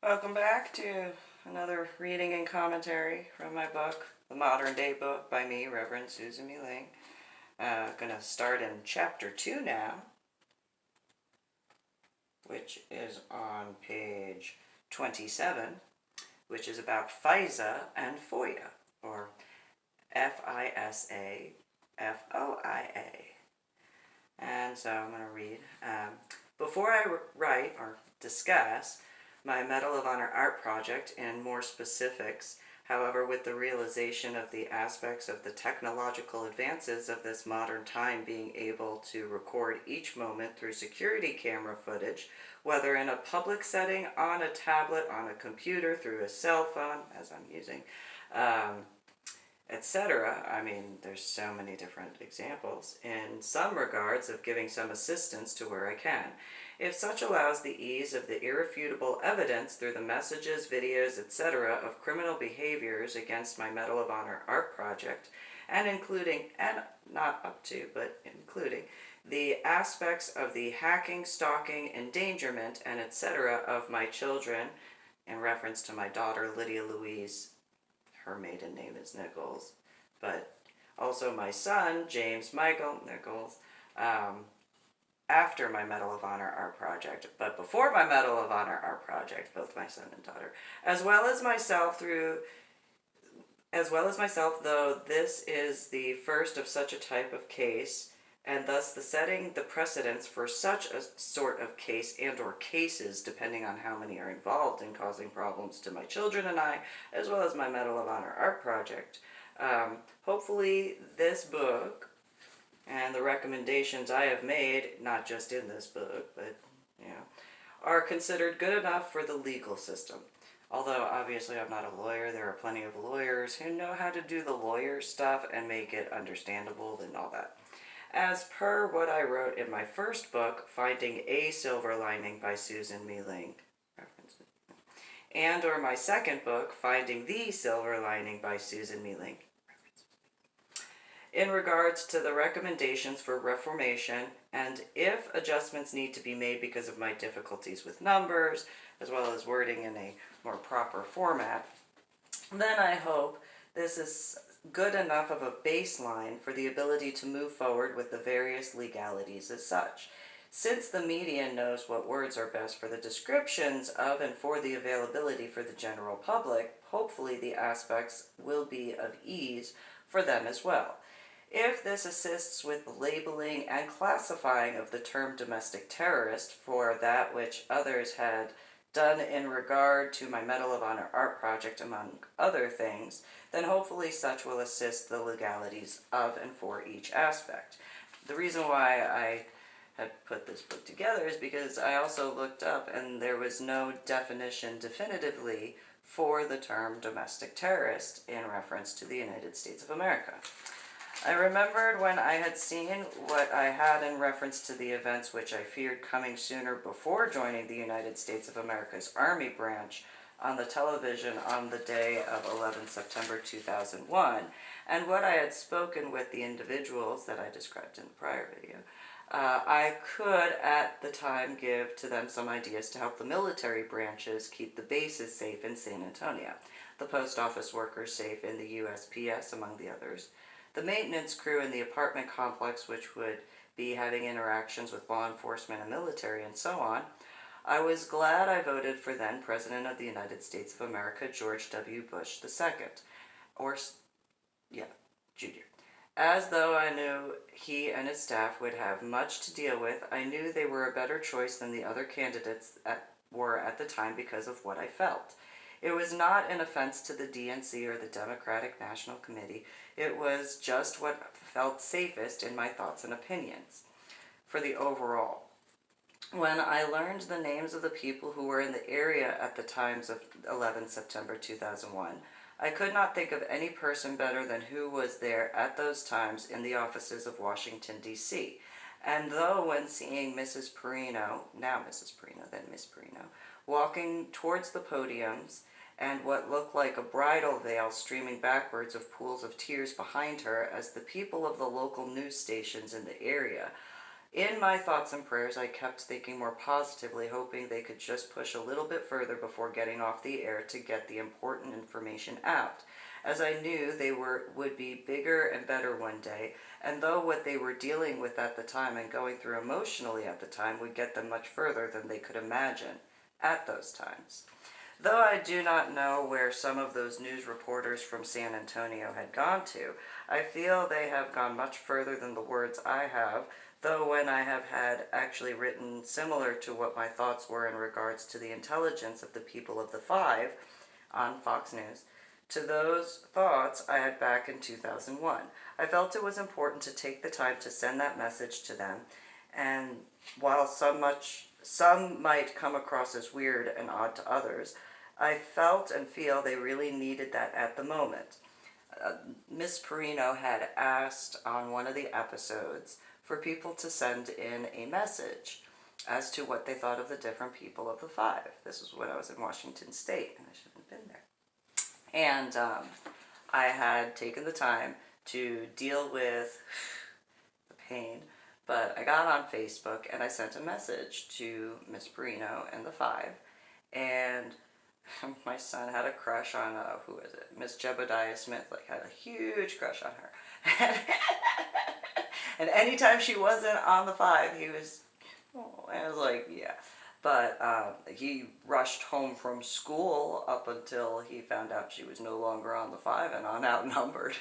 Welcome back to another reading and commentary from my book, The Modern Day Book by me, Reverend Susan MeeLing. Gonna start in chapter 2 now, which is on page 27, which is about FISA and FOIA, or FISA, FOIA. And so I'm going to read. Before I write or discuss my Medal of Honor art project in more specifics, however, with the realization of the aspects of the technological advances of this modern time, being able to record each moment through security camera footage, whether in a public setting, on a tablet, on a computer, through a cell phone, as I'm using, etc. I mean, there's so many different examples, in some regards of giving some assistance to where I can. If such allows the ease of the irrefutable evidence through the messages, videos, etc. of criminal behaviors against my Medal of Honor art project, and including, and not up to, but including, the aspects of the hacking, stalking, endangerment, and etc. of my children, in reference to my daughter Lydia Louise, her maiden name is Nichols, but also my son, James Michael Nichols, after my Medal of Honor art project, but before my Medal of Honor art project, both my son and daughter, as well as myself, though this is the first of such a type of case, and thus the setting the precedence for such a sort of case and or cases, depending on how many are involved in causing problems to my children and I, as well as my Medal of Honor art project. Hopefully this book and the recommendations I have made, not just in this book, but, are considered good enough for the legal system. Although, obviously, I'm not a lawyer, there are plenty of lawyers who know how to do the lawyer stuff and make it understandable and all that. As per what I wrote in my first book, Finding a Silver Lining by Susan MeeLing, and or my second book, Finding the Silver Lining by Susan MeeLing, in regards to the recommendations for reformation, and if adjustments need to be made because of my difficulties with numbers, as well as wording in a more proper format, then I hope this is good enough of a baseline for the ability to move forward with the various legalities as such. Since the media knows what words are best for the descriptions of and for the availability for the general public, hopefully the aspects will be of ease for them as well. If this assists with labeling and classifying of the term domestic terrorist for that which others had done in regard to my Medal of Honor art project, among other things, then hopefully such will assist the legalities of and for each aspect. The reason why I had put this book together is because I also looked up and there was no definition definitively for the term domestic terrorist in reference to the United States of America. I remembered when I had seen what I had in reference to the events which I feared coming sooner before joining the United States of America's Army branch on the television on the day of 11 September 2001, and what I had spoken with the individuals that I described in the prior video. I could at the time give to them some ideas to help the military branches keep the bases safe in San Antonio, the post office workers safe in the USPS, among the others, the maintenance crew in the apartment complex, which would be having interactions with law enforcement and military and so on. I was glad I voted for then President of the United States of America, George W. Bush II, Jr. As though I knew he and his staff would have much to deal with, I knew they were a better choice than the other candidates were at the time because of what I felt. It was not an offense to the DNC or the Democratic National Committee. It was just what felt safest in my thoughts and opinions for the overall. When I learned the names of the people who were in the area at the times of 11 September 2001, I could not think of any person better than who was there at those times in the offices of Washington, D.C. And though when seeing Mrs. Perino, now Mrs. Perino, then Miss Perino, walking towards the podiums, and what looked like a bridal veil streaming backwards of pools of tears behind her as the people of the local news stations in the area In my thoughts and prayers, I kept thinking more positively, hoping they could just push a little bit further before getting off the air to get the important information out, as I knew they would be bigger and better one day, and though what they were dealing with at the time and going through emotionally at the time would get them much further than they could imagine at those times. Though I do not know where some of those news reporters from San Antonio had gone to, I feel they have gone much further than the words I have, though when I have had actually written similar to what my thoughts were in regards to the intelligence of the people of the Five on Fox News, to those thoughts I had back in 2001. I felt it was important to take the time to send that message to them, and while some might come across as weird and odd to others, I felt and feel they really needed that at the moment. Miss Perino had asked on one of the episodes for people to send in a message as to what they thought of the different people of the Five. This was when I was in Washington State, and I shouldn't have been there. And I had taken the time to deal with the pain, but I got on Facebook and I sent a message to Miss Perino and the Five, and my son had a crush on, who is it? Miss Jebediah Smith, like, had a huge crush on her. And anytime she wasn't on the Five, he was, oh, I was like, yeah. But he rushed home from school up until he found out she was no longer on the Five and on Outnumbered.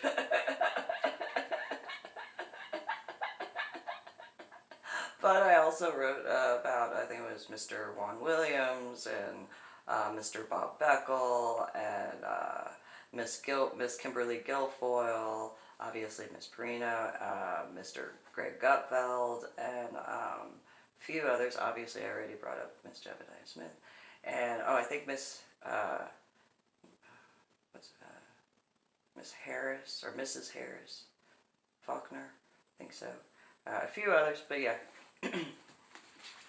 But I also wrote about, I think it was Mr. Juan Williams and Mr. Bob Beckel and Miss Kimberly Guilfoyle, obviously Miss Perino, Mr. Greg Gutfeld, and a few others. Obviously, I already brought up Miss Jebediah Smith, and I think Miss Harris or Mrs. Harris Faulkner, I think so. A few others, but yeah,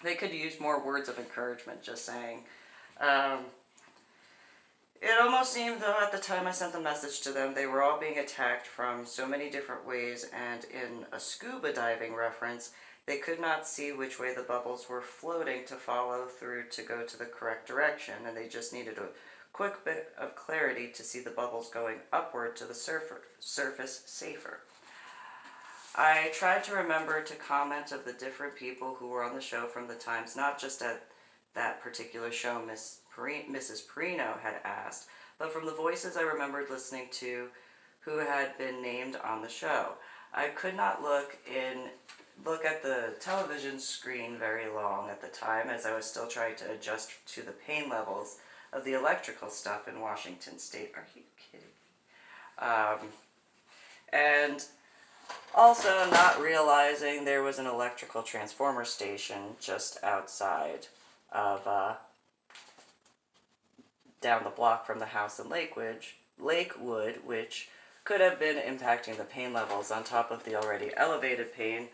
they could use more words of encouragement. Just saying. It almost seemed, though, at the time I sent the message to them, they were all being attacked from so many different ways, and in a scuba diving reference, they could not see which way the bubbles were floating to follow through to go to the correct direction, and they just needed a quick bit of clarity to see the bubbles going upward to the surface safer. I tried to remember to comment of the different people who were on the show from the times, not just at that particular show Mrs. Perino had asked, but from the voices I remembered listening to who had been named on the show. I could not look at the television screen very long at the time, as I was still trying to adjust to the pain levels of the electrical stuff in Washington State. Are you kidding me? And also not realizing there was an electrical transformer station just outside of down the block from the house in Lakewood, which could have been impacting the pain levels on top of the already elevated pain,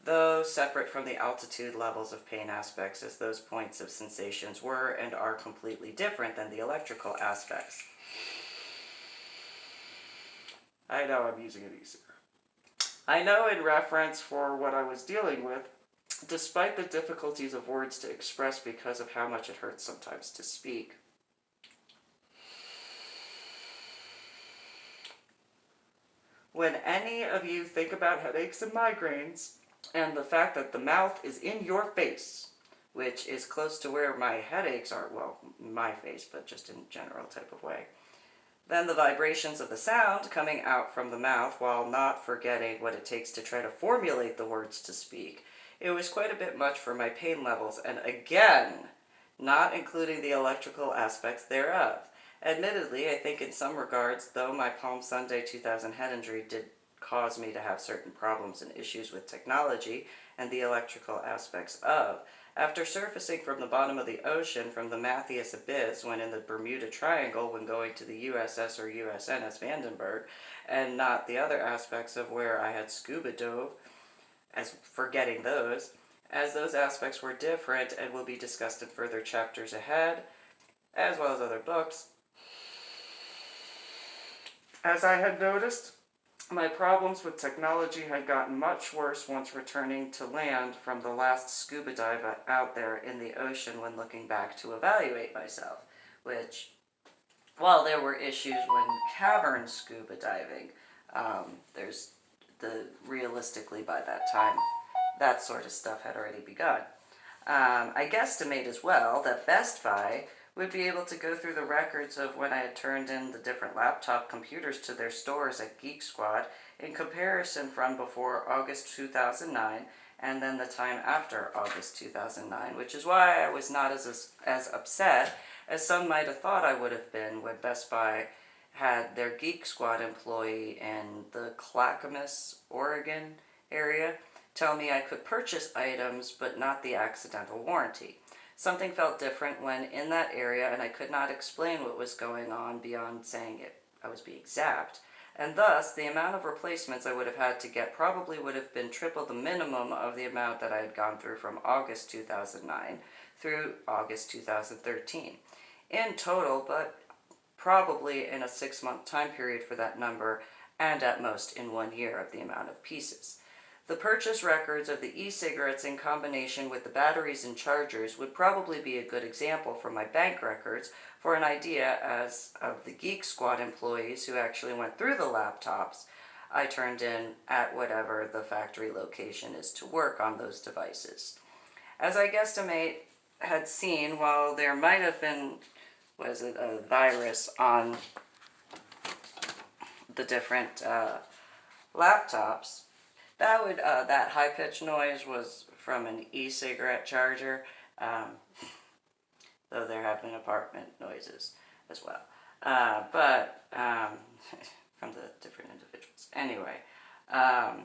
though separate from the altitude levels of pain aspects, as those points of sensations were and are completely different than the electrical aspects. I know I'm using it easier. I know in reference for what I was dealing with, despite the difficulties of words to express because of how much it hurts sometimes to speak. When any of you think about headaches and migraines, and the fact that the mouth is in your face, which is close to where my headaches are, well, my face, but just in general type of way, then the vibrations of the sound coming out from the mouth while not forgetting what it takes to try to formulate the words to speak, it was quite a bit much for my pain levels, and again, not including the electrical aspects thereof. Admittedly, I think in some regards, though my Palm Sunday 2000 head injury did cause me to have certain problems and issues with technology and the electrical aspects of, after surfacing from the bottom of the ocean from the Matthias Abyss when in the Bermuda Triangle when going to the USS or USNS Vandenberg, and not the other aspects of where I had scuba dove, as forgetting those, as those aspects were different and will be discussed in further chapters ahead, as well as other books. As I had noticed, My problems with technology had gotten much worse once returning to land from the last scuba dive out there in the ocean when looking back to evaluate myself, which, while there were issues when cavern scuba diving, there's realistically by that time, that sort of stuff had already begun. I guesstimate as well that Best Buy would be able to go through the records of when I had turned in the different laptop computers to their stores at Geek Squad in comparison from before August 2009 and then the time after August 2009, which is why I was not as upset as some might have thought I would have been when Best Buy had their Geek Squad employee in the Clackamas, Oregon area tell me I could purchase items but not the accidental warranty. Something felt different when in that area, and I could not explain what was going on beyond saying I was being zapped. And thus, the amount of replacements I would have had to get probably would have been triple the minimum of the amount that I had gone through from August 2009 through August 2013. In total, but probably in a 6-month time period for that number, and at most in 1 year of the amount of pieces. The purchase records of the e-cigarettes in combination with the batteries and chargers would probably be a good example from my bank records for an idea as of the Geek Squad employees who actually went through the laptops I turned in at whatever the factory location is to work on those devices. As I guesstimate had seen, while there might have been, a virus on the different laptops, that high-pitched noise was from an e-cigarette charger, though there have been apartment noises as well, from the different individuals. Anyway, that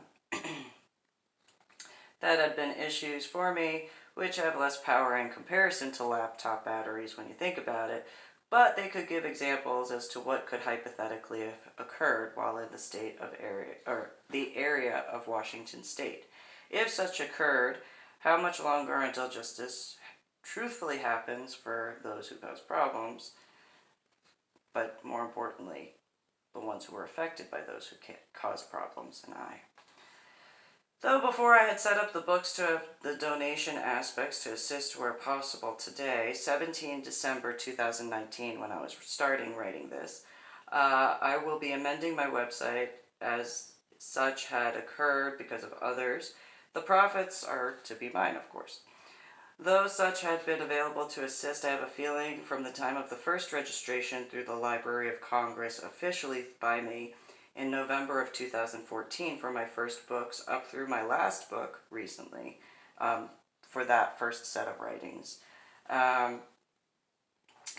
had been issues for me, which have less power in comparison to laptop batteries when you think about it, but they could give examples as to what could hypothetically have occurred while in the state of area, or the area of Washington State. If such occurred, how much longer until justice truthfully happens for those who cause problems, but more importantly, the ones who were affected by those who cause problems, and I. Though before I had set up the books to have the donation aspects to assist where possible today, 17 December 2019, when I was starting writing this, I will be amending my website as such had occurred because of others. The profits are to be mine, of course. Though such had been available to assist, I have a feeling from the time of the first registration through the Library of Congress officially by me in November of 2014 for my first books up through my last book recently, for that first set of writings.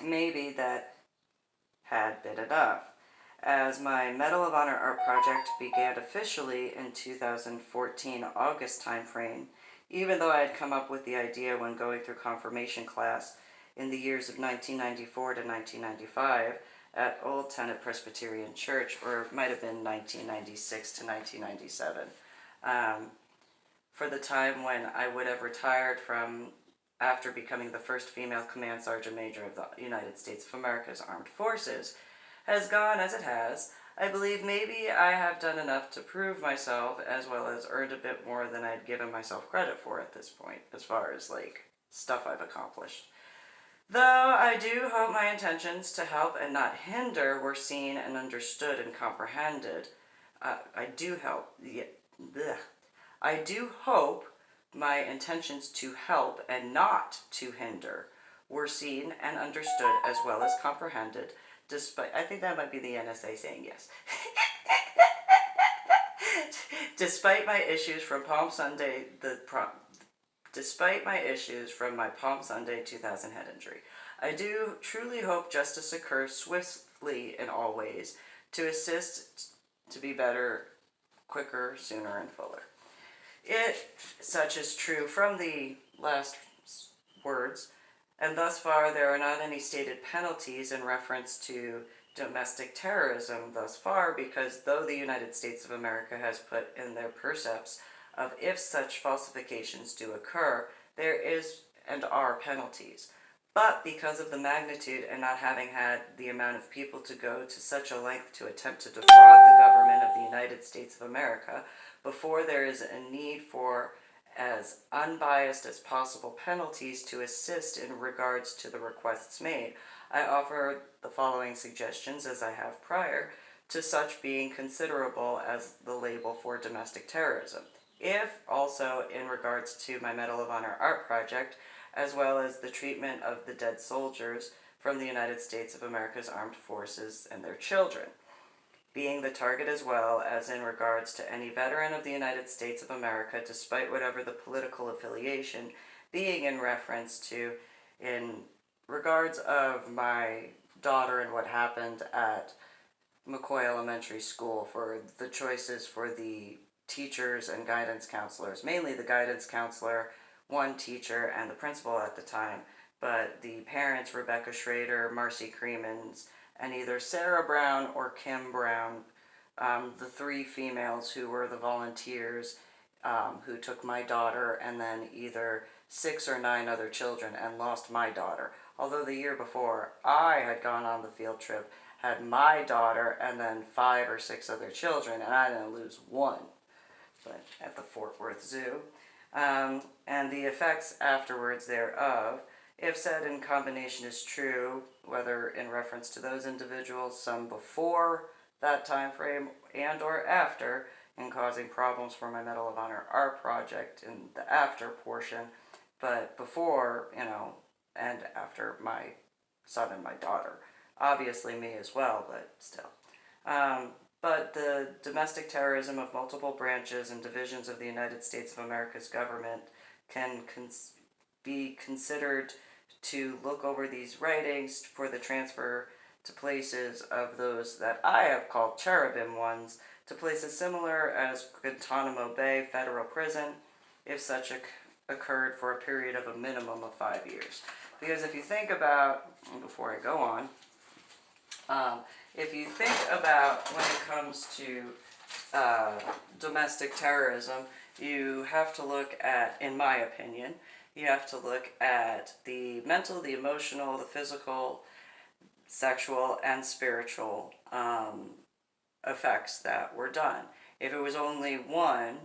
Maybe that had been enough. As my Medal of Honor art project began officially in 2014 August timeframe, even though I had come up with the idea when going through confirmation class in the years of 1994 to 1995, at Old Tenet Presbyterian Church, or it might have been 1996 to 1997, for the time when I would have retired from, after becoming the first female Command Sergeant Major of the United States of America's Armed Forces, has gone as it has. I believe maybe I have done enough to prove myself, as well as earned a bit more than I'd given myself credit for at this point, as far as, stuff I've accomplished. Though I do hope my intentions to help and not hinder were seen and understood and comprehended. I do hope my intentions to help and not to hinder were seen and understood as well as comprehended, despite, I think that might be the NSA saying yes. Despite my issues from Palm Sunday, Despite my issues from my Palm Sunday 2000 head injury, I do truly hope justice occurs swiftly in all ways to assist to be better, quicker, sooner, and fuller. Such is true from the last words, and thus far there are not any stated penalties in reference to domestic terrorism thus far, because though the United States of America has put in their percepts of if such falsifications do occur, there is and are penalties. But because of the magnitude and not having had the amount of people to go to such a length to attempt to defraud the government of the United States of America, before there is a need for as unbiased as possible penalties to assist in regards to the requests made, I offer the following suggestions, as I have prior, to such being considerable as the label for domestic terrorism. If also in regards to my Medal of Honor art project, as well as the treatment of the dead soldiers from the United States of America's armed forces and their children, being the target as well as in regards to any veteran of the United States of America, despite whatever the political affiliation, being in reference to, in regards of my daughter and what happened at McCoy Elementary School, for the choices for the teachers and guidance counselors, mainly the guidance counselor, one teacher, and the principal at the time, but the parents, Rebecca Schrader, Marcy Creemans, and either Sarah Brown or Kim Brown, the three females who were the volunteers who took my daughter, and then either 6 or 9 other children, and lost my daughter. Although the year before, I had gone on the field trip, had my daughter, and then 5 or 6 other children, and I didn't lose one, but at the Fort Worth Zoo. And the effects afterwards thereof, if said in combination is true, whether in reference to those individuals, some before that time frame and or after, in causing problems for my Medal of Honor art project in the after portion, but before, and after my son and my daughter. Obviously me as well, but still. But the domestic terrorism of multiple branches and divisions of the United States of America's government can be considered to look over these writings for the transfer to places of those that I have called cherubim ones, to places similar as Guantanamo Bay Federal Prison, if such occurred for a period of a minimum of 5 years. Because if you think about, before I go on, if you think about when it comes to domestic terrorism, you have to look at, in my opinion, you have to look at the mental, the emotional, the physical, sexual, and spiritual effects that were done. If it was only one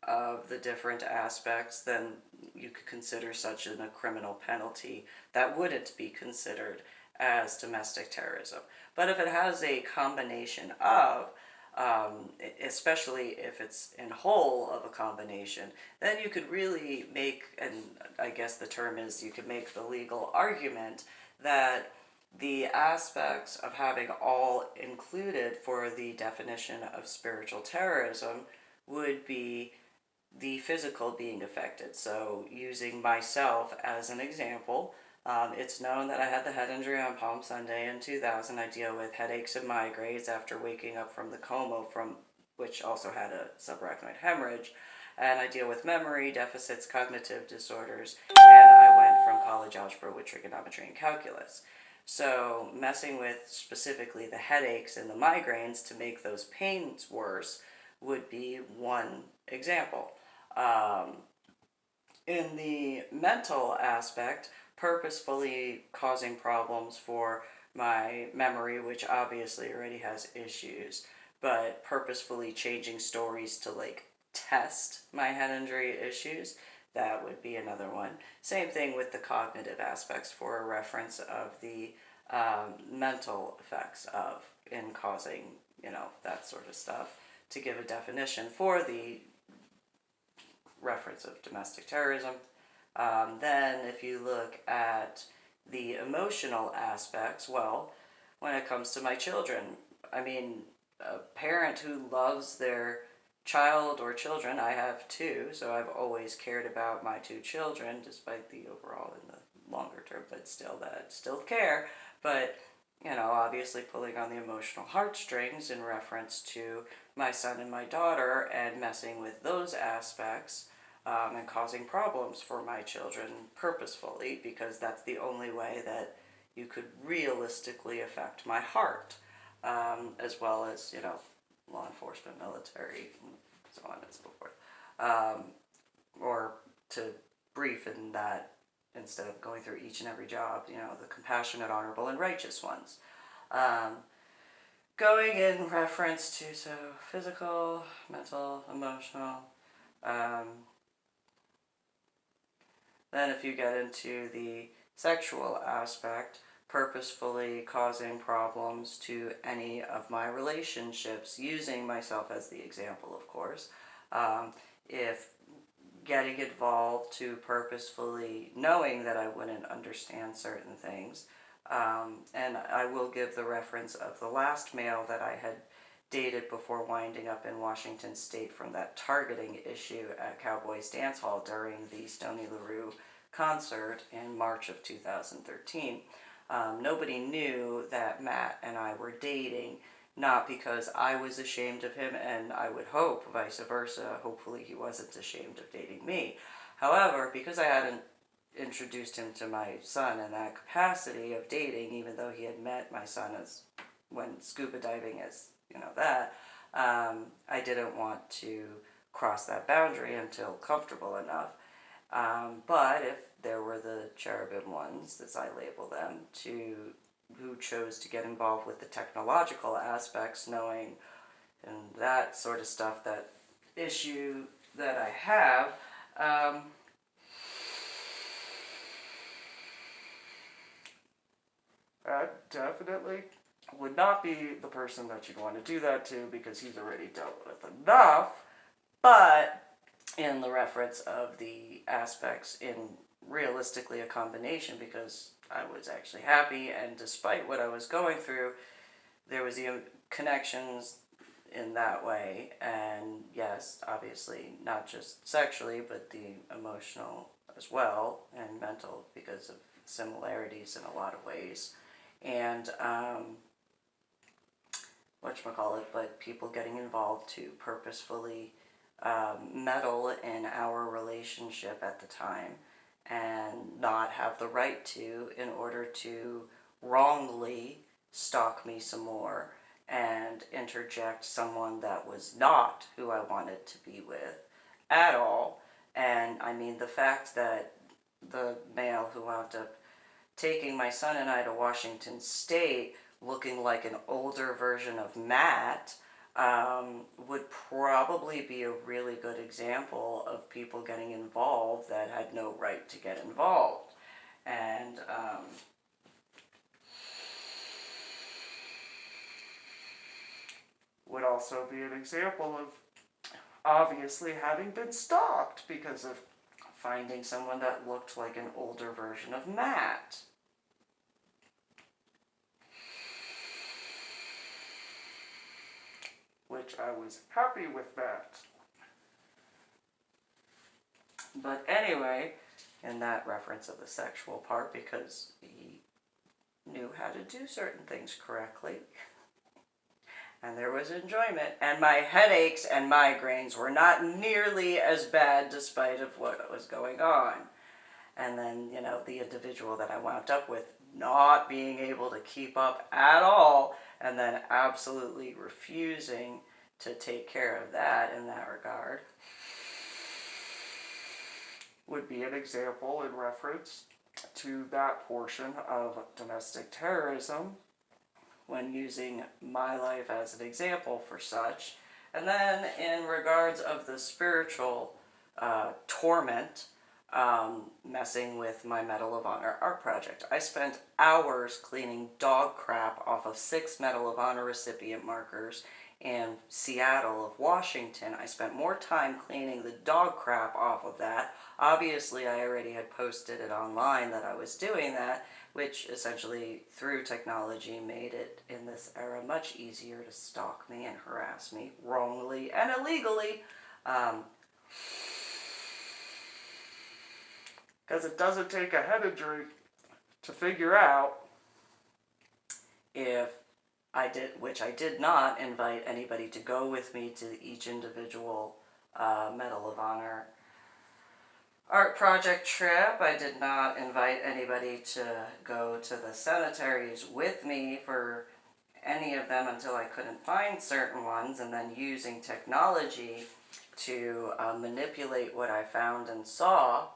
of the different aspects, then you could consider such a criminal penalty that wouldn't be considered as domestic terrorism. But if it has a combination of, especially if it's in whole of a combination, then you could really make, and I guess the term is, you could make the legal argument that the aspects of having all included for the definition of spiritual terrorism would be the physical being affected. So using myself as an example, it's known that I had the head injury on Palm Sunday in 2000. I deal with headaches and migraines after waking up from the coma, from which also had a subarachnoid hemorrhage. And I deal with memory deficits, cognitive disorders, and I went from college algebra with trigonometry and calculus. So messing with specifically the headaches and the migraines to make those pains worse would be one example. In the mental aspect, purposefully causing problems for my memory, which obviously already has issues, but purposefully changing stories to test my head injury issues, that would be another one. Same thing with the cognitive aspects for a reference of the mental effects of in causing, that sort of stuff, to give a definition for the reference of domestic terrorism. Then if you look at the emotional aspects, well, when it comes to my children, I mean, a parent who loves their child or children, I have 2, so I've always cared about my 2 children, despite the overall in the longer term, but still care, but, obviously pulling on the emotional heartstrings in reference to my son and my daughter, and messing with those aspects, and causing problems for my children purposefully, because that's the only way that you could realistically affect my heart, as well as, law enforcement, military, and so on and so forth. Or to brief in that instead of going through each and every job, you know, the compassionate, honorable, and righteous ones. Um, Going in reference to, so physical, mental, emotional. Then if you get into the sexual aspect, purposefully causing problems to any of my relationships, using myself as the example, of course. If getting involved to purposefully knowing that I wouldn't understand certain things. And I will give the reference of the last male that I had dated before winding up in Washington State from that targeting issue at Cowboys Dance Hall during the Stoney LaRue concert in March of 2013. Nobody knew that Matt and I were dating, not because I was ashamed of him, and I would hope vice versa, hopefully he wasn't ashamed of dating me. However, because I hadn't introduced him to my son in that capacity of dating, even though he had met my son as when scuba diving is, you know, that, I didn't want to cross that boundary until comfortable enough. But if there were the cherubim ones, as I label them, who chose to get involved with the technological aspects, knowing and that sort of stuff, that issue that I have, I definitely would not be the person that you'd want to do that to, because he's already dealt with enough. But in the reference of the aspects in realistically a combination, because I was actually happy, and despite what I was going through, there was the connections in that way. And yes, obviously not just sexually, but the emotional as well, and mental, because of similarities in a lot of ways. And whatchamacallit, but people getting involved to purposefully meddle in our relationship at the time, and not have the right to, in order to wrongly stalk me some more and interject someone that was not who I wanted to be with at all. And I mean, the fact that the male who wound up taking my son and I to Washington State looking like an older version of Matt would probably be a really good example of people getting involved that had no right to get involved. And would also be an example of obviously having been stalked because of finding someone that looked like an older version of Matt. Which I was happy with that. But anyway, in that reference of the sexual part, because he knew how to do certain things correctly, and there was enjoyment, and my headaches and migraines were not nearly as bad despite of what was going on. And then, you know, the individual that I wound up with not being able to keep up at all, and then absolutely refusing to take care of that in that regard, would be an example in reference to that portion of domestic terrorism, when using my life as an example for such. And then in regards of the spiritual torment, messing with my Medal of Honor art project. I spent hours cleaning dog crap off of 6 Medal of Honor recipient markers in Seattle of Washington. I spent more time cleaning the dog crap off of that. Obviously, I already had posted it online that I was doing that, which essentially, through technology, made it in this era much easier to stalk me and harass me wrongly and illegally. Because it doesn't take a head injury to figure out if I did, which I did not invite anybody to go with me to each individual Medal of Honor art project trip. I did not invite anybody to go to the cemeteries with me for any of them until I couldn't find certain ones, and then using technology to manipulate what I found and saw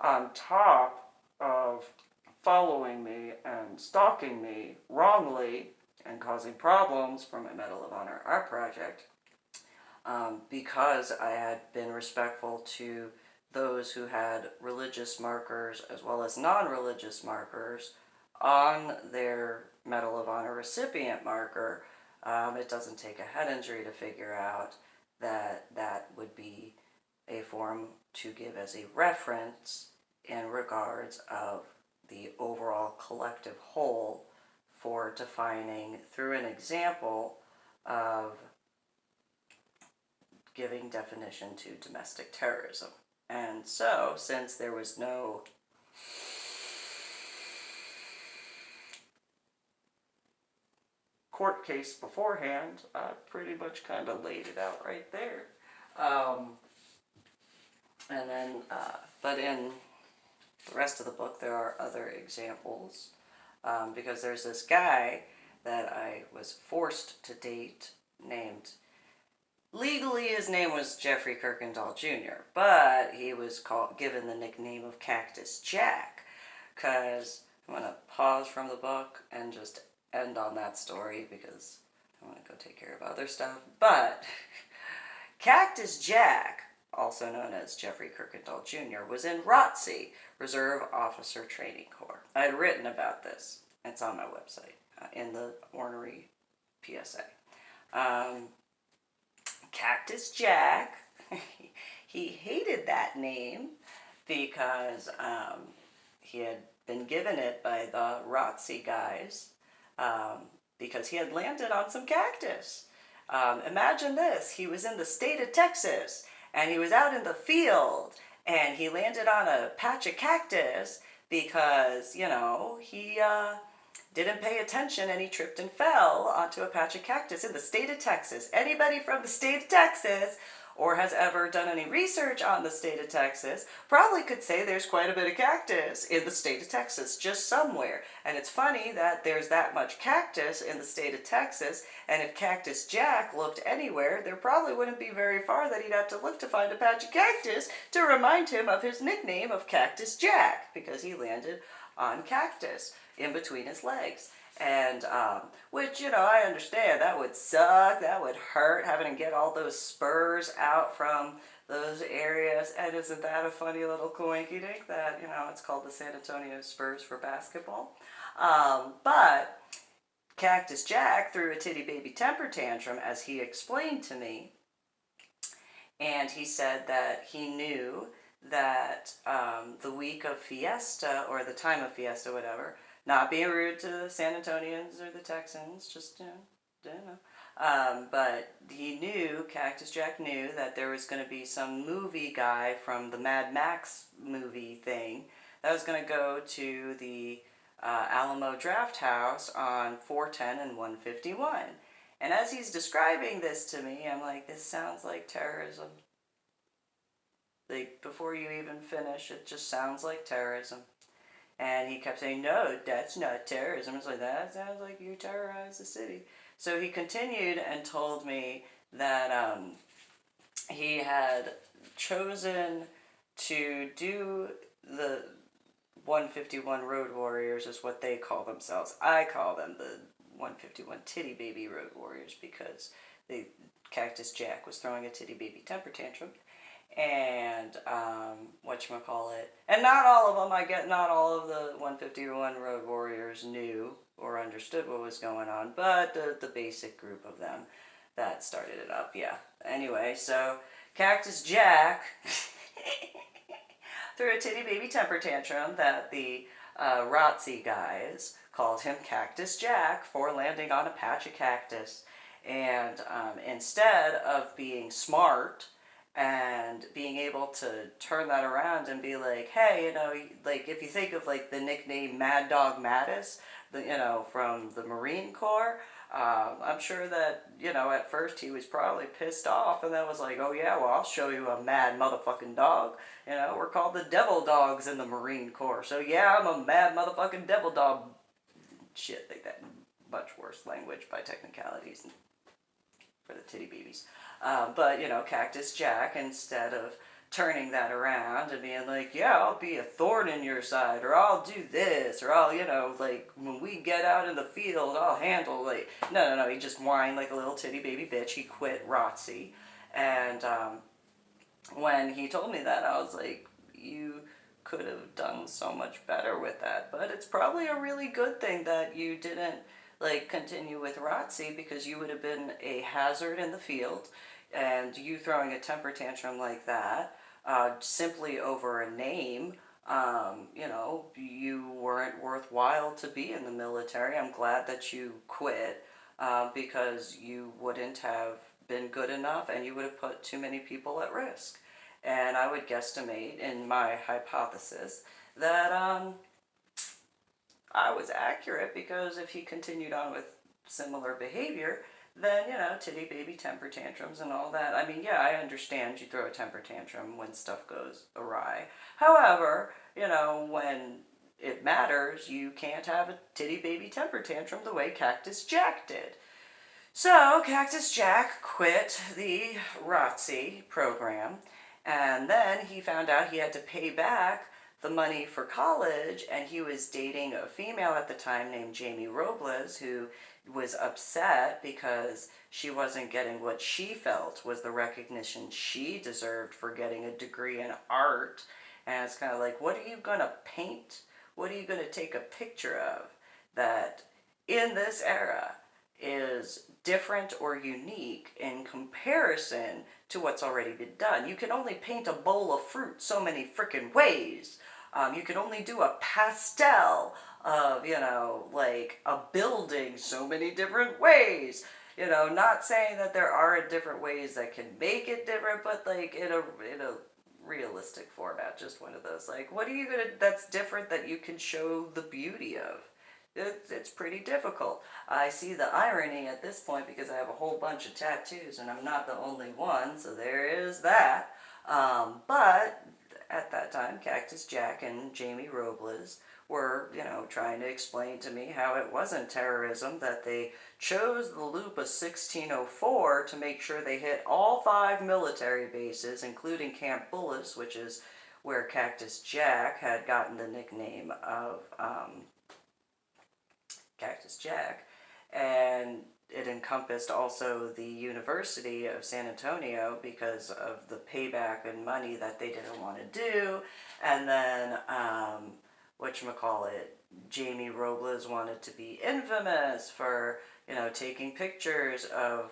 on top of following me and stalking me wrongly and causing problems for my Medal of Honor art project, because I had been respectful to those who had religious markers as well as non-religious markers on their Medal of Honor recipient marker. It doesn't take a head injury to figure out that that would be a form to give as a reference in regards of the overall collective whole for defining through an example of giving definition to domestic terrorism. And so, since there was no court case beforehand, I pretty much kind of laid it out right there. And then, but in the rest of the book, there are other examples, because there's this guy that I was forced to date named, legally his name was Jeffrey Kirkendall Jr., but he was given the nickname of Cactus Jack, because I'm going to pause from the book and just end on that story because I want to go take care of other stuff. But Cactus Jack, also known as Jeffrey Kirkendall Jr., was in ROTC, Reserve Officer Training Corps. I had written about this. It's on my website, in the ornery PSA. Cactus Jack, he hated that name because he had been given it by the ROTC guys, because he had landed on some cactus. Imagine this, he was in the state of Texas, and he was out in the field, and he landed on a patch of cactus because, you know, he didn't pay attention and he tripped and fell onto a patch of cactus in the state of Texas. Anybody from the state of Texas, or has ever done any research on the state of Texas, probably could say there's quite a bit of cactus in the state of Texas, just somewhere. And it's funny that there's that much cactus in the state of Texas, and if Cactus Jack looked anywhere, there probably wouldn't be very far that he'd have to look to find a patch of cactus to remind him of his nickname of Cactus Jack, because he landed on cactus in between his legs. And, which, you know, I understand, that would suck, that would hurt, having to get all those spurs out from those areas. And isn't that a funny little coinky-dink that, you know, it's called the San Antonio Spurs for basketball. But Cactus Jack threw a titty baby temper tantrum, as he explained to me. And he said that he knew that the week of Fiesta, or the time of Fiesta, whatever, not being rude to the San Antonians or the Texans, just, you know, but he knew, Cactus Jack knew, that there was going to be some movie guy from the Mad Max movie thing that was going to go to the Alamo Draft House on 410 and 151. And as he's describing this to me, I'm like, this sounds like terrorism. Like, before you even finish, it just sounds like terrorism. And he kept saying, no, that's not terrorism. It's like, that sounds like you terrorized the city. So he continued and told me that he had chosen to do the 151 Road Warriors, is what they call themselves. I call them the 151 Titty Baby Road Warriors, because Cactus Jack was throwing a titty baby temper tantrum. And whatchamacallit, and not all of them, not all of the 151 Road Warriors knew or understood what was going on, but the basic group of them that started it up, yeah. Anyway, so Cactus Jack threw a titty baby temper tantrum that the ROTC guys called him Cactus Jack for landing on a patch of cactus. And instead of being smart and being able to turn that around and be like, hey, you know, like, if you think of, like, the nickname Mad Dog Mattis, you know, from the Marine Corps, I'm sure that, you know, at first he was probably pissed off, and then was like, oh yeah, well, I'll show you a mad motherfucking dog. You know, we're called the Devil Dogs in the Marine Corps, so yeah, I'm a mad motherfucking devil dog. Shit, like that. Much worse language by technicalities for the titty babies. But, you know, Cactus Jack, instead of turning that around and being like, yeah, I'll be a thorn in your side, or I'll do this, or I'll, like, when we get out in the field, I'll handle, like, no, he just whined like a little titty baby bitch. He quit ROTC. And when he told me that, I was like, you could have done so much better with that. But it's probably a really good thing that you didn't, like, continue with ROTC, because you would have been a hazard in the field. And you throwing a temper tantrum like that, simply over a name, you weren't worthwhile to be in the military. I'm glad that you quit, because you wouldn't have been good enough and you would have put too many people at risk. And I would guesstimate in my hypothesis that I was accurate, because if he continued on with similar behavior, then, titty baby temper tantrums and all that. I mean, yeah, I understand you throw a temper tantrum when stuff goes awry. However, when it matters, you can't have a titty baby temper tantrum the way Cactus Jack did. So Cactus Jack quit the ROTC program, and then he found out he had to pay back the money for college, and he was dating a female at the time named Jamie Robles, who was upset because she wasn't getting what she felt was the recognition she deserved for getting a degree in art. And it's kind of like, what are you going to paint? What are you going to take a picture of that in this era is different or unique in comparison to what's already been done? You can only paint a bowl of fruit so many freaking ways. You can only do a pastel of, like a building so many different ways. Not saying that there aren't different ways that can make it different, but like in a realistic format, just one of those. Like, what are you gonna, that's different that you can show the beauty of? It's pretty difficult. I see the irony at this point because I have a whole bunch of tattoos and I'm not the only one, so there is that. But at that time, Cactus Jack and Jamie Robles were, trying to explain to me how it wasn't terrorism, that they chose the loop of 1604 to make sure they hit all 5 military bases, including Camp Bullis, which is where Cactus Jack had gotten the nickname of Cactus Jack. And it encompassed also the University of San Antonio because of the payback and money that they didn't want to do. And then, whatchamacallit, Jamie Robles wanted to be infamous for, taking pictures of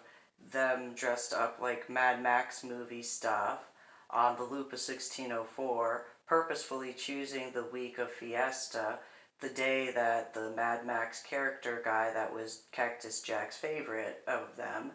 them dressed up like Mad Max movie stuff on the loop of 1604, purposefully choosing the week of Fiesta, the day that the Mad Max character guy that was Cactus Jack's favorite of them,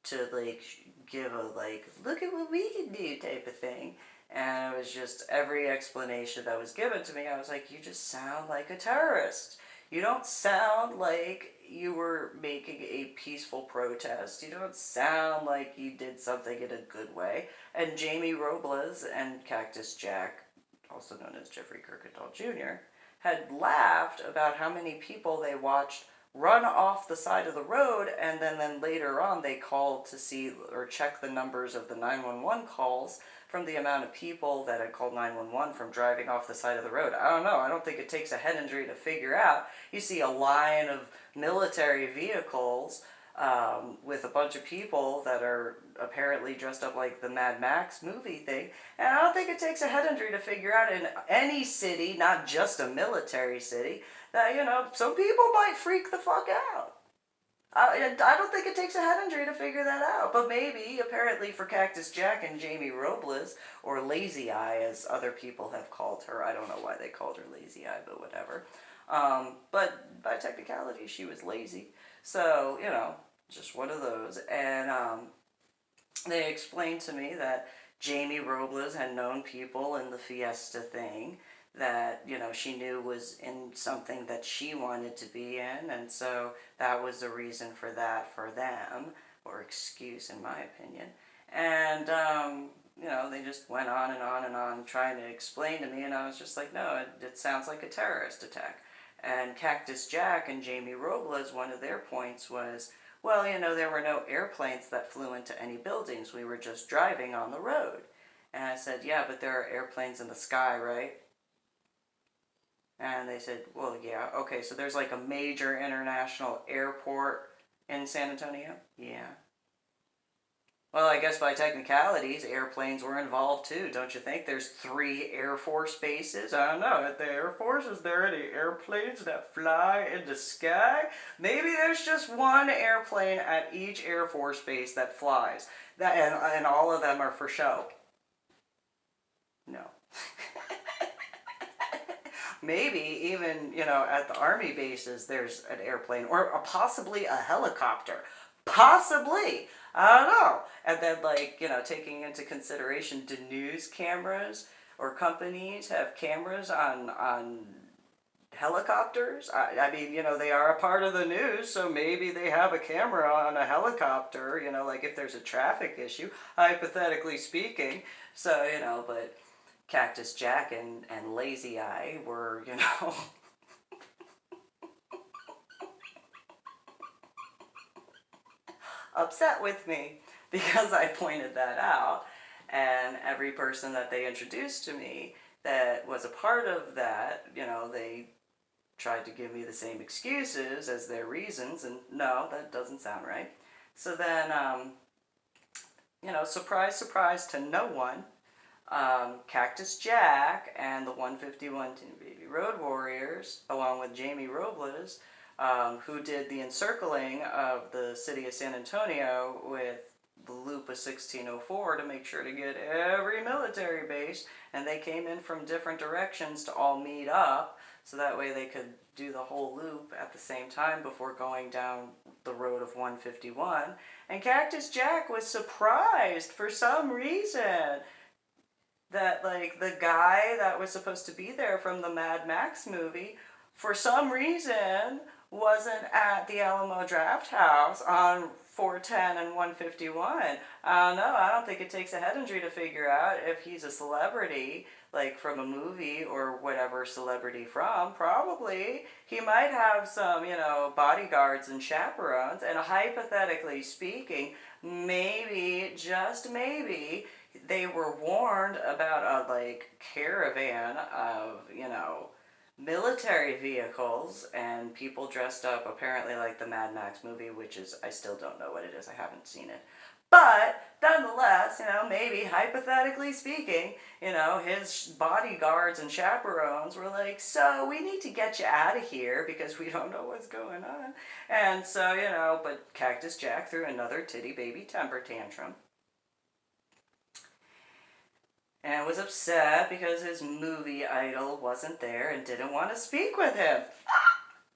to like give a like, look at what we can do type of thing. And it was just every explanation that was given to me, I was like, you just sound like a terrorist. You don't sound like you were making a peaceful protest. You don't sound like you did something in a good way. And Jamie Robles and Cactus Jack, also known as Jeffrey Kirkendall Jr., had laughed about how many people they watched run off the side of the road, and then later on they called to see or check the numbers of the 911 calls from the amount of people that had called 911 from driving off the side of the road. I don't know. I don't think it takes a head injury to figure out. You see a line of military vehicles with a bunch of people that are apparently dressed up like the Mad Max movie thing. And I don't think it takes a head injury to figure out in any city, not just a military city, that, some people might freak the fuck out. I don't think it takes a head injury to figure that out. But maybe, apparently for Cactus Jack and Jamie Robles, or Lazy Eye as other people have called her. I don't know why they called her Lazy Eye, but whatever. But by technicality, she was lazy. So, just one of those. And they explained to me that Jamie Robles had known people in the Fiesta thing that, she knew was in something that she wanted to be in. And so that was the reason for that for them, or excuse in my opinion. And, they just went on and on and on trying to explain to me. And I was just like, no, it sounds like a terrorist attack. And Cactus Jack and Jamie Robles, one of their points was, well, there were no airplanes that flew into any buildings. We were just driving on the road. And I said, yeah, but there are airplanes in the sky, right? And they said, well, yeah, okay, so there's like a major international airport in San Antonio? Yeah. Well, I guess by technicalities, airplanes were involved too, don't you think? There's 3 Air Force bases. I don't know. At the Air Force, is there any airplanes that fly in the sky? Maybe there's just one airplane at each Air Force base that flies. And all of them are for show. No. Maybe even, at the Army bases, there's an airplane or possibly a helicopter. Possibly. I don't know. And then, like, taking into consideration, do news cameras or companies have cameras on helicopters? I mean, they are a part of the news, so maybe they have a camera on a helicopter, like if there's a traffic issue, hypothetically speaking. So, but Cactus Jack and Lazy Eye were, upset with me because I pointed that out, and every person that they introduced to me that was a part of that, they tried to give me the same excuses as their reasons, and no, that doesn't sound right. So then, surprise, surprise to no one, Cactus Jack and the 151 Teeny Baby Road Warriors, along with Jamie Robles, who did the encircling of the city of San Antonio with the loop of 1604 to make sure to get every military base, and they came in from different directions to all meet up, so that way they could do the whole loop at the same time before going down the road of 151. And Cactus Jack was surprised for some reason that, like, the guy that was supposed to be there from the Mad Max movie, for some reason, wasn't at the Alamo Draft House on 410 and 151. I don't know. I don't think it takes a head injury to figure out if he's a celebrity, like from a movie or whatever celebrity from. Probably. He might have some, bodyguards and chaperones. And hypothetically speaking, maybe, just maybe, they were warned about a, caravan of, military vehicles and people dressed up apparently like the Mad Max movie, which is, I still don't know what it is. I haven't seen it. But nonetheless, maybe hypothetically speaking, his bodyguards and chaperones were like, so we need to get you out of here because we don't know what's going on. And so, but Cactus Jack threw another titty baby temper tantrum. And was upset because his movie idol wasn't there and didn't want to speak with him.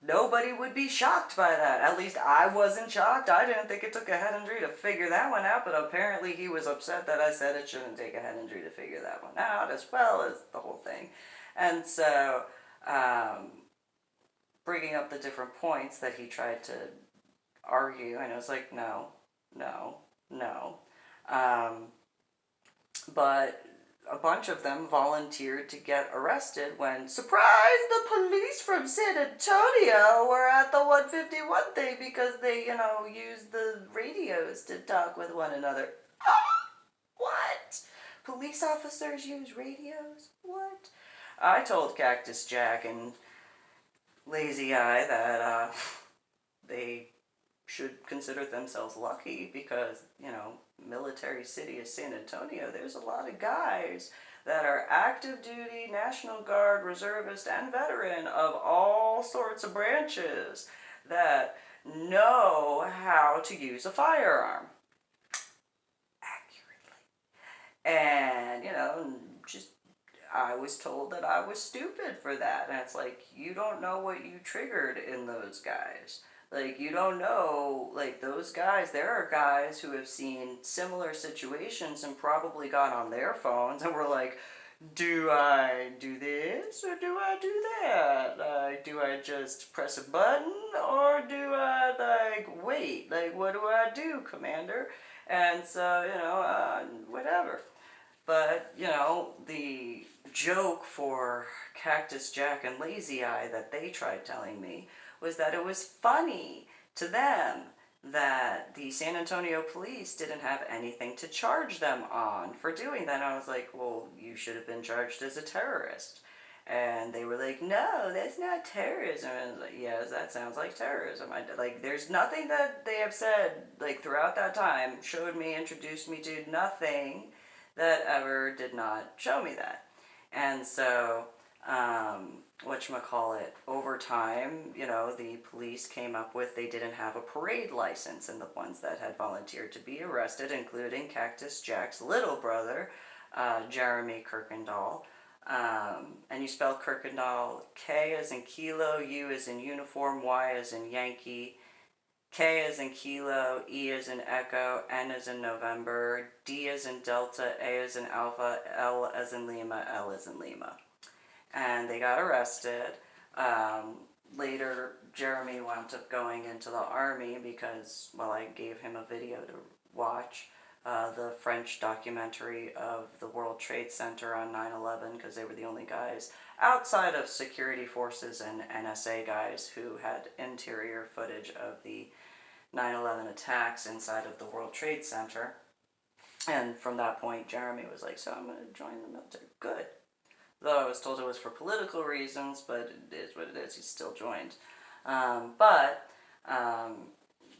Nobody would be shocked by that. At least I wasn't shocked. I didn't think it took a head injury to figure that one out, but apparently he was upset that I said it shouldn't take a head injury to figure that one out, as well as the whole thing. And so, bringing up the different points that he tried to argue, and I was like, no. But a bunch of them volunteered to get arrested when, surprise, the police from San Antonio were at the 151 thing because they, used the radios to talk with one another. What? Police officers use radios? What? I told Cactus Jack and Lazy Eye that they should consider themselves lucky because, military city of San Antonio, there's a lot of guys that are active duty, National Guard, reservist, and veteran of all sorts of branches that know how to use a firearm accurately. And, just I was told that I was stupid for that. And it's like, you don't know what you triggered in those guys. Like, you don't know, like, those guys, there are guys who have seen similar situations and probably got on their phones and were like, do I do this or do I do that? Do I just press a button or do I, wait? What do I do, Commander? And so, whatever. But, the joke for Cactus Jack and Lazy Eye that they tried telling me was that it was funny to them that the San Antonio police didn't have anything to charge them on for doing that. And I was like, well, you should have been charged as a terrorist. And they were like, no, that's not terrorism. And I was like, yes, that sounds like terrorism. Like, there's nothing that they have said, like, throughout that time, showed me, introduced me to, nothing that ever did not show me that. And so, whatchamacallit, over time, you know, the police came up with they didn't have a parade license, and the ones that had volunteered to be arrested, including Cactus Jack's little brother, Jeremy Kirkendall. And you spell Kirkendall K as in kilo, U as in uniform, Y as in Yankee, K as in kilo, E as in echo, N as in November, D as in Delta, A as in Alpha, L as in Lima, L as in Lima. And they got arrested. Later, Jeremy wound up going into the army because, well, I gave him a video to watch. The French documentary of the World Trade Center on 9/11, because they were the only guys outside of security forces and NSA guys who had interior footage of the 9/11 attacks inside of the World Trade Center. And from that point, Jeremy was like, so I'm going to join the military. Good. Though I was told it was for political reasons, but it is what it is. He still joined.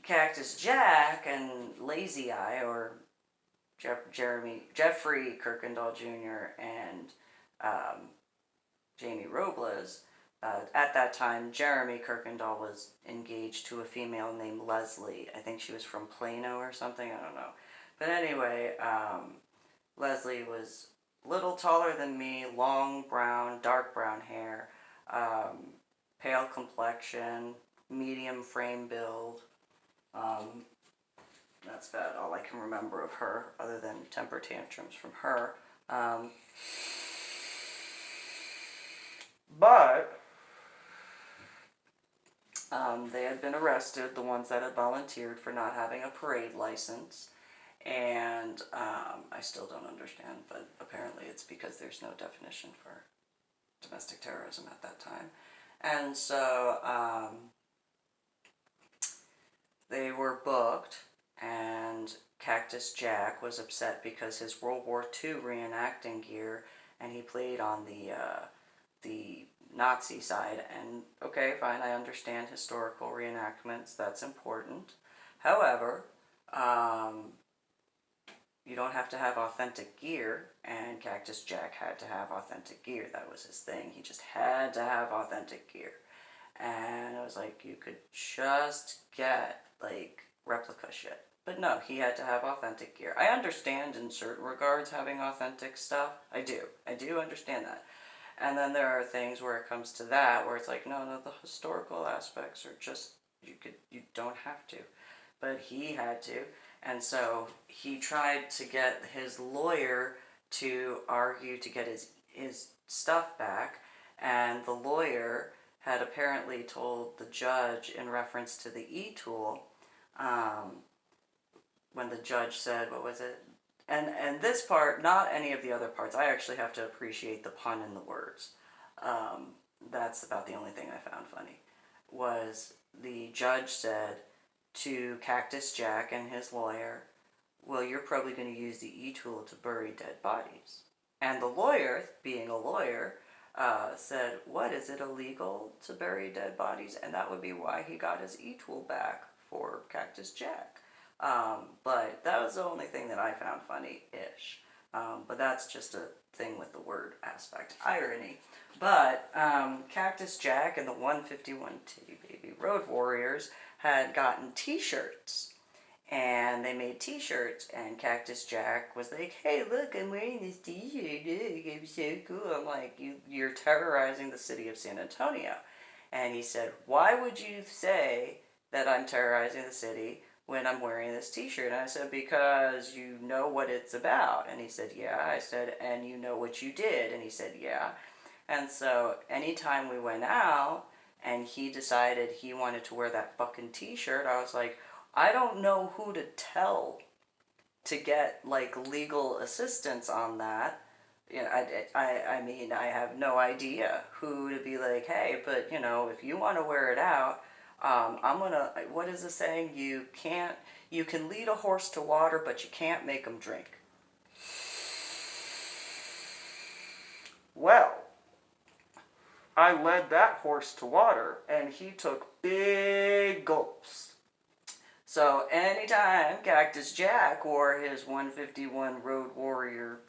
Cactus Jack and Lazy Eye, or Jeffrey Kirkendall Jr. and Jamie Robles, at that time, Jeremy Kirkendall was engaged to a female named Leslie. I think she was from Plano or something, I don't know. But anyway, Leslie was a little taller than me, long brown, dark brown hair, pale complexion, medium frame build. That's about all I can remember of her, other than temper tantrums from her. They had been arrested, the ones that had volunteered, for not having a parade license. And I still don't understand, but apparently it's because there's no definition for domestic terrorism at that time. And so they were booked, and Cactus Jack was upset because his World War II reenacting gear, and he played on the Nazi side. And okay, fine, I understand historical reenactments, that's important. However, you don't have to have authentic gear, and Cactus Jack had to have authentic gear. That was his thing. He just had to have authentic gear. And I was like, you could just get, like, replica shit. But no, he had to have authentic gear. I understand in certain regards having authentic stuff. I do understand that. And then there are things where it comes to that, where it's like, no, the historical aspects are just, you don't have to. But he had to. And so he tried to get his lawyer to argue to get his stuff back, and the lawyer had apparently told the judge in reference to the e-tool, when the judge said, what was it? And this part, not any of the other parts, I actually have to appreciate the pun in the words. That's about the only thing I found funny, was the judge said to Cactus Jack and his lawyer, well, you're probably going to use the e-tool to bury dead bodies. And the lawyer, being a lawyer, said, what, is it illegal to bury dead bodies? And that would be why he got his e-tool back for Cactus Jack. But that was the only thing that I found funny-ish. But that's just a thing with the word aspect. Irony. But Cactus Jack and the 151 Titty Baby Road Warriors had gotten t-shirts. And they made t-shirts, and Cactus Jack was like, hey, look, I'm wearing this t-shirt. I'm so cool. I'm like, you're terrorizing the city of San Antonio. And he said, why would you say that I'm terrorizing the city when I'm wearing this t-shirt? And I said, because you know what it's about. And he said, yeah. I said, and you know what you did. And he said, yeah. And so anytime we went out and he decided he wanted to wear that fucking t-shirt, I was like, I don't know who to tell to get, like, legal assistance on that. You know, I mean, I have no idea who to be like, hey, but, you know, if you want to wear it out, What is the saying? You can lead a horse to water, but you can't make him drink. Well, I led that horse to water, and he took big gulps. So anytime Cactus Jack wore his 151 Road Warrior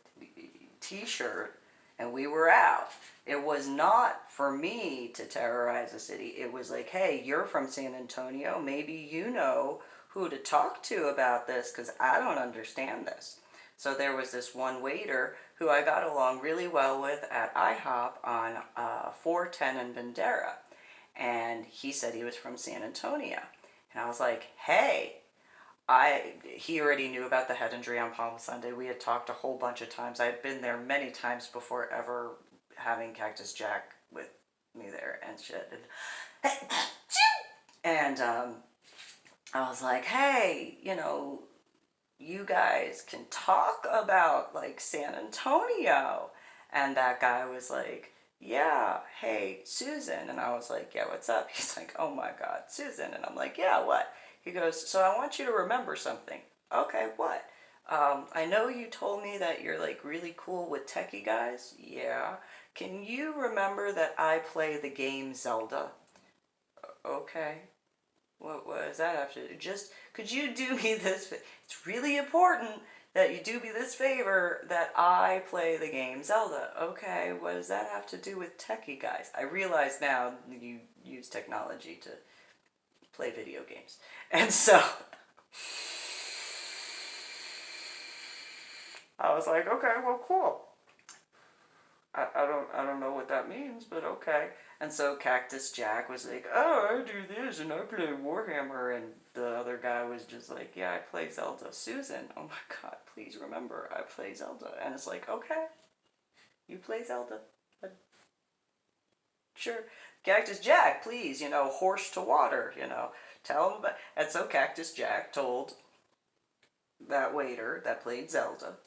t-shirt and we were out, it was not for me to terrorize the city. It was like, hey, you're from San Antonio. Maybe you know who to talk to about this because I don't understand this. So there was this one waiter who I got along really well with at IHOP on 410 and Bandera. And he said he was from San Antonio. And I was like, hey, he already knew about the head injury on Palm Sunday. We had talked a whole bunch of times. I had been there many times before ever having Cactus Jack with me there and shit. And I was like, hey, you guys can talk about like San Antonio. And that guy was like, yeah, hey, Susan. And I was like, yeah, what's up? He's like, oh my God, Susan. And I'm like, yeah, what? He goes, so I want you to remember something. Okay, what? I know you told me that you're like really cool with techie guys. Yeah. Can you remember that I play the game Zelda? Okay. What does that have to do? Just, could you do me this? It's really important that you do me this favor that I play the game Zelda. Okay, what does that have to do with techie guys? I realize now you use technology to play video games. And so I was like, okay, well, cool. I don't know what that means, but okay. And so Cactus Jack was like, oh, I do this and I play Warhammer, and the other guy was just like, yeah, I play Zelda. Susan, oh my God, please remember, I play Zelda. And it's like, okay, you play Zelda. Sure. Cactus Jack, please, horse to water, tell him about. And so Cactus Jack told that waiter that played Zelda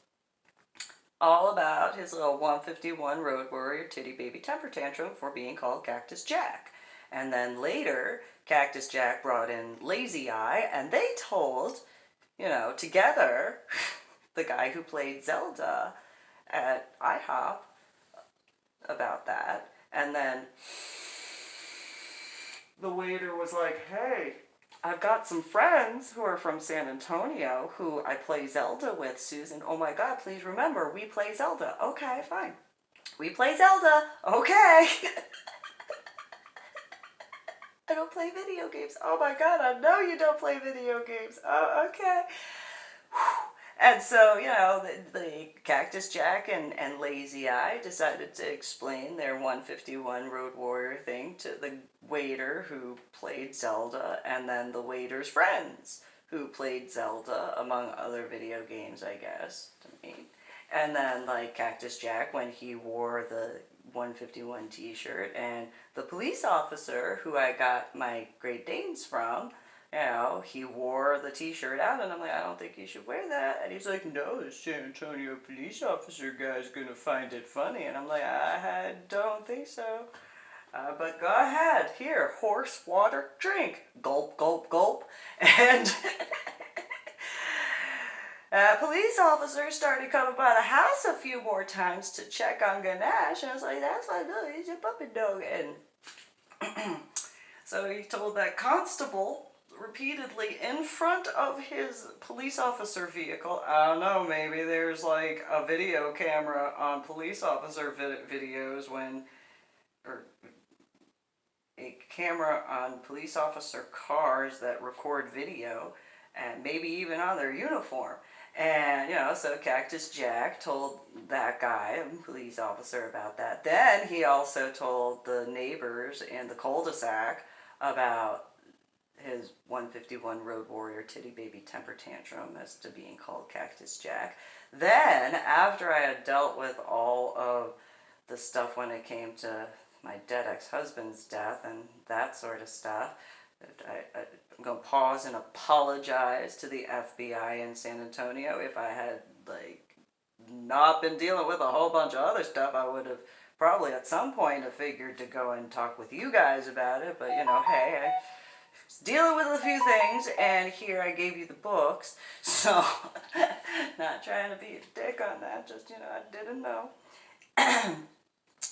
all about his little 151 Road Warrior titty baby temper tantrum for being called Cactus Jack. And then later, Cactus Jack brought in Lazy Eye, and they told, together, the guy who played Zelda at IHOP about that. And then the waiter was like, hey, I've got some friends who are from San Antonio who I play Zelda with, Susan. Oh my God, please remember, we play Zelda. Okay, fine. We play Zelda. Okay. I don't play video games. Oh my God, I know you don't play video games. Oh, okay. And so, the Cactus Jack and Lazy Eye decided to explain their 151 Road Warrior thing to the waiter who played Zelda, and then the waiter's friends who played Zelda, among other video games, I guess, to me. And then, like, Cactus Jack, when he wore the 151 t-shirt, and the police officer who I got my Great Danes from, he wore the t-shirt out, and I'm like, I don't think you should wear that. And he's like, no, the San Antonio police officer guy's gonna find it funny. And I'm like, I don't think so. But go ahead. Here, horse, water, drink. Gulp, gulp, gulp. And police officers started coming by the house a few more times to check on Ganesh. And I was like, that's my dog. He's a puppy dog. And so he told that constable repeatedly in front of his police officer vehicle. I don't know, maybe there's like a video camera on police officer videos or a camera on police officer cars that record video, and maybe even on their uniform. And, so Cactus Jack told that guy, a police officer, about that. Then he also told the neighbors in the cul-de-sac about his 151 Road Warrior titty baby temper tantrum as to being called Cactus Jack. Then, after I had dealt with all of the stuff when it came to my dead ex-husband's death and that sort of stuff, I'm going to pause and apologize to the FBI in San Antonio. If I had, not been dealing with a whole bunch of other stuff, I would have probably at some point have figured to go and talk with you guys about it. But, hey, dealing with a few things, and here I gave you the books. So, not trying to be a dick on that, just, I didn't know.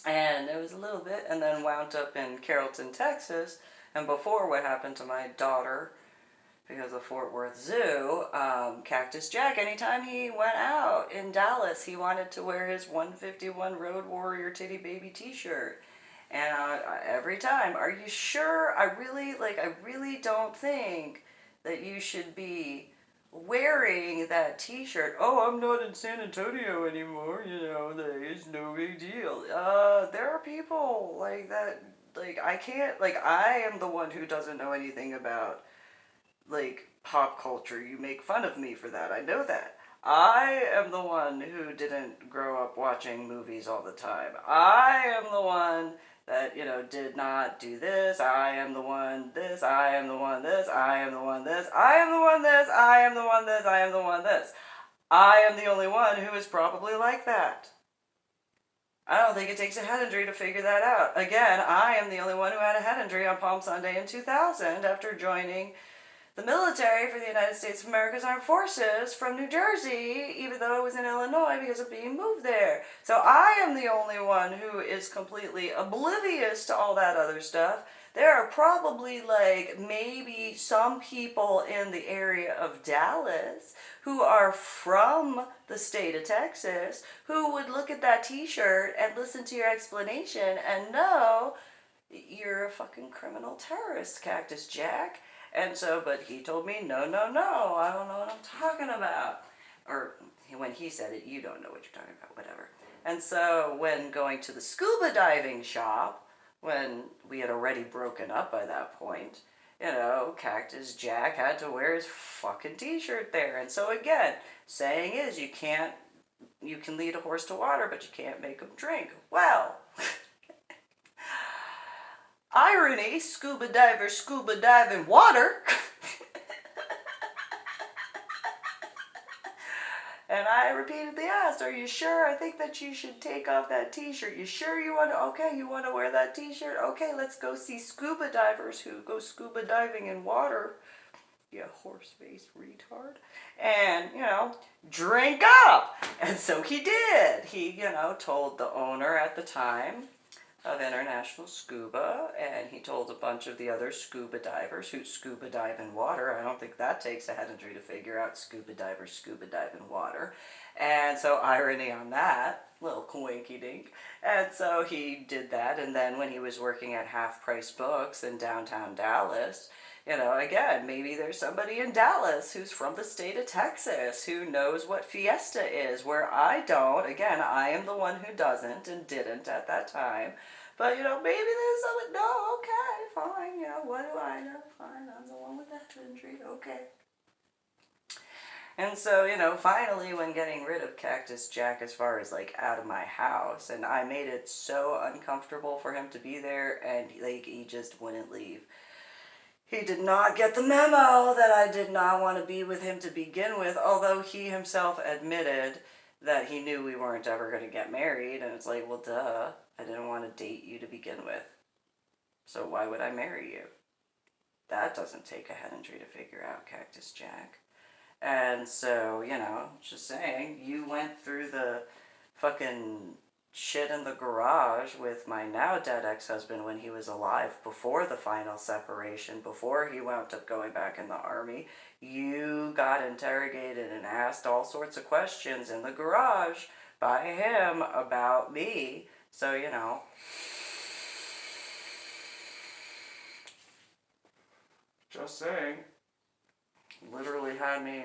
And it was a little bit, and then wound up in Carrollton, Texas. And before what happened to my daughter, because of Fort Worth Zoo, Cactus Jack, anytime he went out in Dallas, he wanted to wear his 151 Road Warrior Titty Baby t-shirt. And every time, are you sure? I really don't think that you should be wearing that t-shirt. Oh, I'm not in San Antonio anymore, it's no big deal. There are people like that, I can't, I am the one who doesn't know anything about, pop culture. You make fun of me for that, I know that. I am the one who didn't grow up watching movies all the time. I am the one that, did not do this. I am the one this. I am the one this. I am the one this. I am the one this. I am the one this. I am the one this. I am the only one who is probably like that. I don't think it takes a head injury to figure that out. Again, I am the only one who had a head injury on Palm Sunday in 2000 after joining the military for the United States of America's Armed Forces from New Jersey, even though I was in Illinois because of being moved there. So I am the only one who is completely oblivious to all that other stuff. There are probably maybe some people in the area of Dallas who are from the state of Texas who would look at that t-shirt and listen to your explanation and know you're a fucking criminal terrorist, Cactus Jack. And so, but he told me, no, I don't know what I'm talking about. Or when he said it, you don't know what you're talking about, whatever. And so when going to the scuba diving shop, when we had already broken up by that point, Cactus Jack had to wear his fucking t-shirt there. And so again, saying is you can lead a horse to water, but you can't make him drink. Well, irony, scuba dive in water. And I repeatedly asked, are you sure? I think that you should take off that t-shirt. You sure you want to, okay, you want to wear that t-shirt? Okay, let's go see scuba divers who go scuba diving in water. You horse-faced retard. And, drink up. And so he did. He, told the owner at the time of International Scuba, and he told a bunch of the other scuba divers who scuba dive in water. I don't think that takes a head injury to figure out scuba divers scuba dive in water. And so irony on that, little coinky dink. And so he did that, and then when he was working at Half Price Books in downtown Dallas, again, maybe there's somebody in Dallas who's from the state of Texas who knows what Fiesta is, where I don't. Again, I am the one who doesn't and didn't at that time. But, maybe there's someone, no, okay, fine, what do I know? Fine, I'm the one with that injury, okay. And so, finally when getting rid of Cactus Jack as far as, out of my house, and I made it so uncomfortable for him to be there, and, he just wouldn't leave. He did not get the memo that I did not want to be with him to begin with, although he himself admitted that he knew we weren't ever going to get married, and it's well, duh, I didn't want to date you to begin with. So why would I marry you? That doesn't take a head injury to figure out, Cactus Jack. And so, just saying, you went through the fucking shit in the garage with my now dead ex-husband when he was alive, before the final separation, before he wound up going back in the army. You got interrogated and asked all sorts of questions in the garage by him about me. So, just saying. Literally had me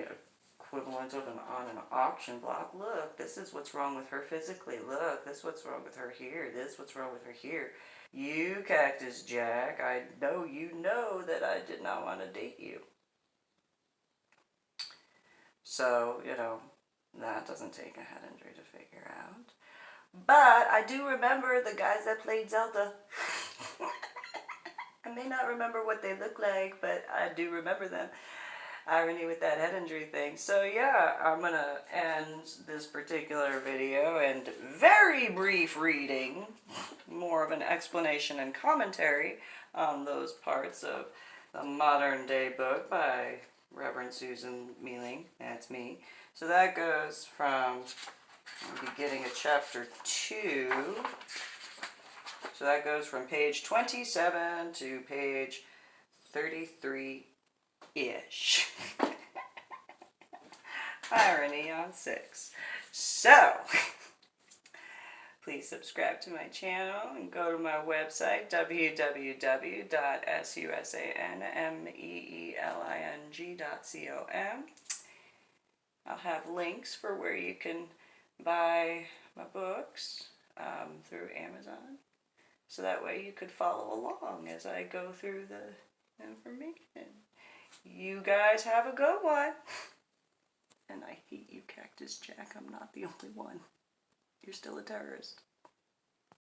equivalent of on an auction block. Look, this is what's wrong with her physically. Look, this is what's wrong with her here. This is what's wrong with her here. You, Cactus Jack, I know you know that I did not want to date you. So, that doesn't take a head injury to figure out. But I do remember the guys that played Zelda. I may not remember what they look like, but I do remember them. Irony with that head injury thing. So yeah, I'm gonna end this particular video and very brief reading, more of an explanation and commentary on those parts of the modern day book by Reverend Susan MeeLing. That's me. So that goes from the beginning of chapter 2. So that goes from page 27 to page 33-ish. Irony on 6. So, please subscribe to my channel and go to my website, www.susanmeeling.com. I'll have links for where you can buy my books through Amazon. So that way you could follow along as I go through the information. You guys have a good one. And I hate you, Cactus Jack. I'm not the only one. You're still a terrorist.